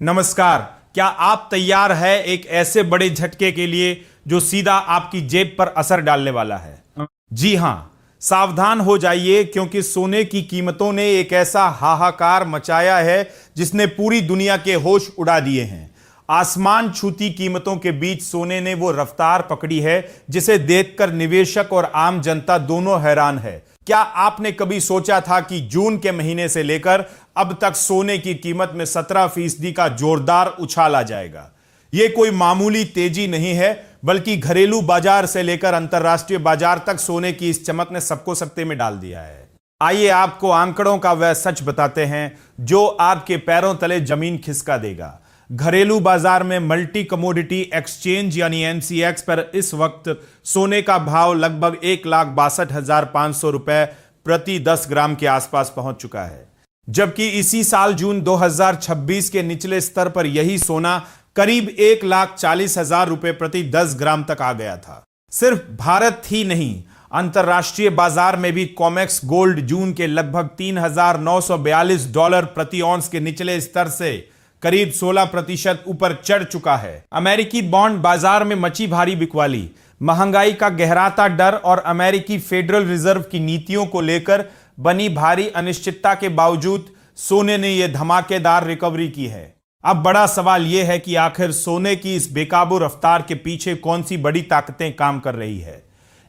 नमस्कार। क्या आप तैयार है एक ऐसे बड़े झटके के लिए जो सीधा आपकी जेब पर असर डालने वाला है? जी हां, सावधान हो जाइए क्योंकि सोने की कीमतों ने एक ऐसा हाहाकार मचाया है जिसने पूरी दुनिया के होश उड़ा दिए हैं। आसमान छूती कीमतों के बीच सोने ने वो रफ्तार पकड़ी है जिसे देखकर निवेशक और आम जनता दोनों हैरान है। क्या आपने कभी सोचा था कि जून के महीने से लेकर अब तक सोने की कीमत में 17% का जोरदार उछाल आ जाएगा? यह कोई मामूली तेजी नहीं है, बल्कि घरेलू बाजार से लेकर अंतर्राष्ट्रीय बाजार तक सोने की इस चमक ने सबको सकते में डाल दिया है। आइए आपको आंकड़ों का वह सच बताते हैं जो आपके पैरों तले जमीन खिसका देगा। घरेलू बाजार में मल्टी कमोडिटी एक्सचेंज यानी एमसीएक्स पर इस वक्त सोने का भाव लगभग 1,62,500 रुपए प्रति 10 ग्राम के आसपास पहुंच चुका है, जबकि इसी साल जून 2026 के निचले स्तर पर यही सोना करीब 1,40,000 रुपए प्रति 10 ग्राम तक आ गया था। सिर्फ भारत ही नहीं, अंतर्राष्ट्रीय बाजार में भी कॉमेक्स गोल्ड जून के लगभग $3,942 प्रति ऑन्स के निचले स्तर से करीब 16% ऊपर चढ़ चुका है। अमेरिकी बॉन्ड बाजार में मची भारी बिकवाली, महंगाई का गहराता डर और अमेरिकी फेडरल रिजर्व की नीतियों को लेकर बनी भारी अनिश्चितता के बावजूद सोने ने यह धमाकेदार रिकवरी की है। अब बड़ा सवाल यह है कि आखिर सोने की इस बेकाबू रफ्तार के पीछे कौन सी बड़ी ताकतें काम कर रही है।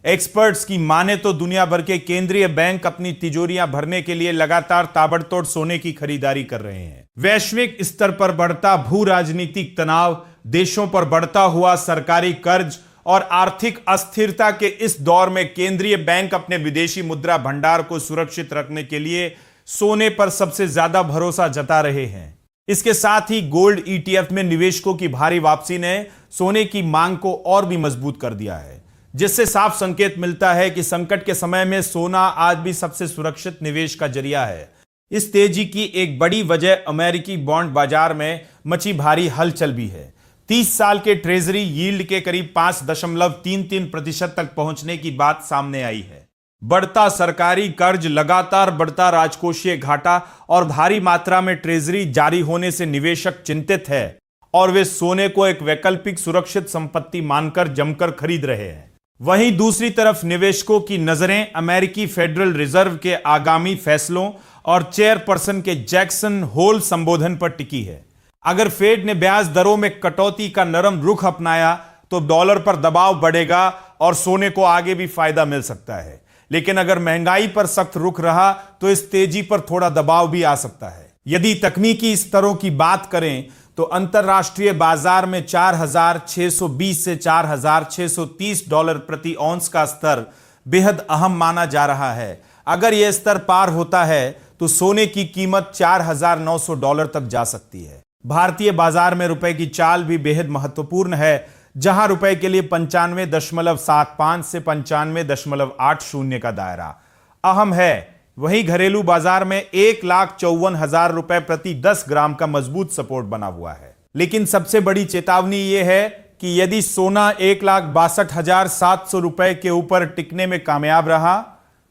एक्सपर्ट्स की माने तो दुनिया भर के केंद्रीय बैंक अपनी तिजोरियां भरने के लिए लगातार ताबड़तोड़ सोने की खरीदारी कर रहे हैं। वैश्विक स्तर पर बढ़ता भू राजनीतिक तनाव, देशों पर बढ़ता हुआ सरकारी कर्ज और आर्थिक अस्थिरता के इस दौर में केंद्रीय बैंक अपने विदेशी मुद्रा भंडार को सुरक्षित रखने के लिए सोने पर सबसे ज्यादा भरोसा जता रहे हैं। इसके साथ ही गोल्ड ईटीएफ में निवेशकों की भारी वापसी ने सोने की मांग को और भी मजबूत कर दिया है, जिससे साफ संकेत मिलता है कि संकट के समय में सोना आज भी सबसे सुरक्षित निवेश का जरिया है। इस तेजी की एक बड़ी वजह अमेरिकी बॉन्ड बाजार में मची भारी हलचल भी है। 30 साल के ट्रेजरी यील्ड के करीब 5.33% तक पहुंचने की बात सामने आई है। बढ़ता सरकारी कर्ज, लगातार बढ़ता राजकोषीय घाटा और भारी मात्रा में ट्रेजरी जारी होने से निवेशक चिंतित है और वे सोने को एक वैकल्पिक सुरक्षित संपत्ति मानकर जमकर खरीद रहे हैं। वहीं दूसरी तरफ निवेशकों की नजरें अमेरिकी फेडरल रिजर्व के आगामी फैसलों और चेयरपर्सन के जैक्सन होल संबोधन पर टिकी है। अगर फेड ने ब्याज दरों में कटौती का नरम रुख अपनाया तो डॉलर पर दबाव बढ़ेगा और सोने को आगे भी फायदा मिल सकता है, लेकिन अगर महंगाई पर सख्त रुख रहा तो इस तेजी पर थोड़ा दबाव भी आ सकता है। यदि तकनीकी स्तरों की बात करें तो अंतरराष्ट्रीय बाजार में 4,620 से 4,630 डॉलर प्रति ऑन्स का स्तर बेहद अहम माना जा रहा है। अगर यह स्तर पार होता है तो सोने की कीमत $4,900 तक जा सकती है। भारतीय बाजार में रुपए की चाल भी बेहद महत्वपूर्ण है, जहां रुपए के लिए 95.75 से 95.80 का दायरा अहम है। वहीं घरेलू बाजार में 1,54,000 रुपए प्रति 10 ग्राम का मजबूत सपोर्ट बना हुआ है। लेकिन सबसे बड़ी चेतावनी यह है कि यदि सोना 1,62,700 रुपए के ऊपर टिकने में कामयाब रहा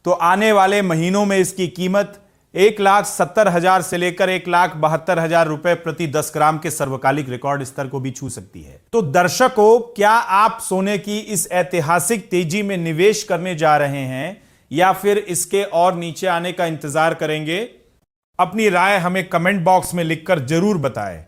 तो आने वाले महीनों में इसकी कीमत 1,70,000 से लेकर 1,72,000 रुपए प्रति 10 ग्राम के सर्वकालिक रिकॉर्ड स्तर को भी छू सकती है। तो दर्शकों, क्या आप सोने की इस ऐतिहासिक तेजी में निवेश करने जा रहे हैं या फिर इसके और नीचे आने का इंतजार करेंगे? अपनी राय हमें कमेंट बॉक्स में लिखकर जरूर बताएं।